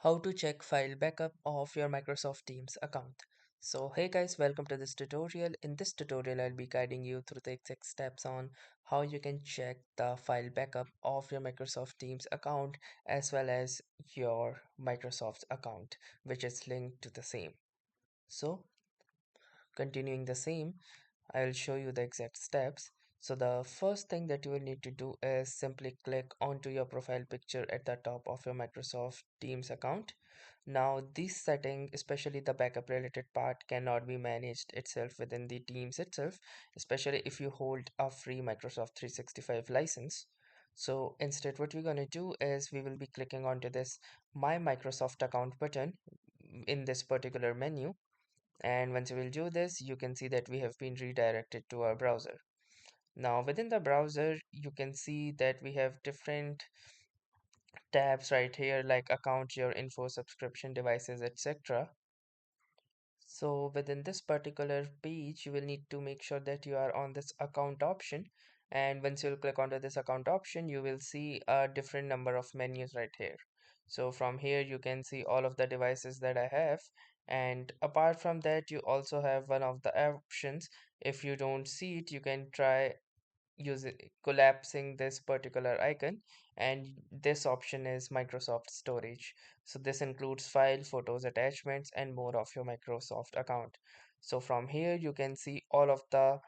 How to check file backup of your Microsoft Teams account. So hey guys, welcome to this tutorial. In this tutorial I'll be guiding you through the exact steps on how you can check the file backup of your Microsoft Teams account as well as your Microsoft account which is linked to the same. So continuing the same, I'll show you the exact steps. So the first thing that you will need to do is simply click onto your profile picture at the top of your Microsoft Teams account. Now this setting, especially the backup related part, cannot be managed itself within the Teams itself, especially if you hold a free Microsoft 365 license. So instead what we're going to do is we will be clicking onto this My Microsoft Account button in this particular menu, and once you will do this you can see that we have been redirected to our browser. Now within the browser you can see that we have different tabs right here like account, your info, subscription, devices, etc. So within this particular page you will need to make sure that you are on this account option, and once you'll click onto this account option you will see a different number of menus right here. So from here you can see all of the devices that I have, and apart from that you also have one of the options. If you don't see it you can try using collapsing this particular icon, and this option is Microsoft Storage. So this includes file, photos, attachments and more of your Microsoft account. So from here you can see all of the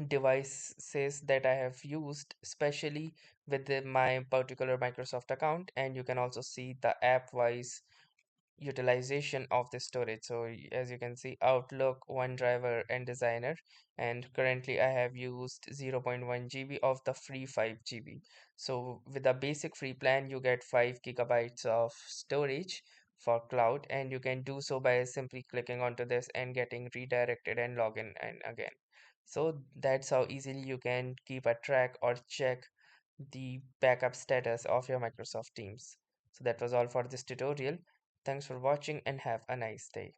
devices that I have used, especially with my particular Microsoft account, and you can also see the app wise utilization of the storage. So as you can see, Outlook, OneDrive and Designer, and currently I have used 0.1 GB of the free 5 GB. So with the basic free plan you get 5 gigabytes of storage for cloud, and you can do so by simply clicking onto this and getting redirected and login and again. So that's how easily you can keep a track or check the backup status of your Microsoft Teams. So that was all for this tutorial. Thanks for watching and have a nice day.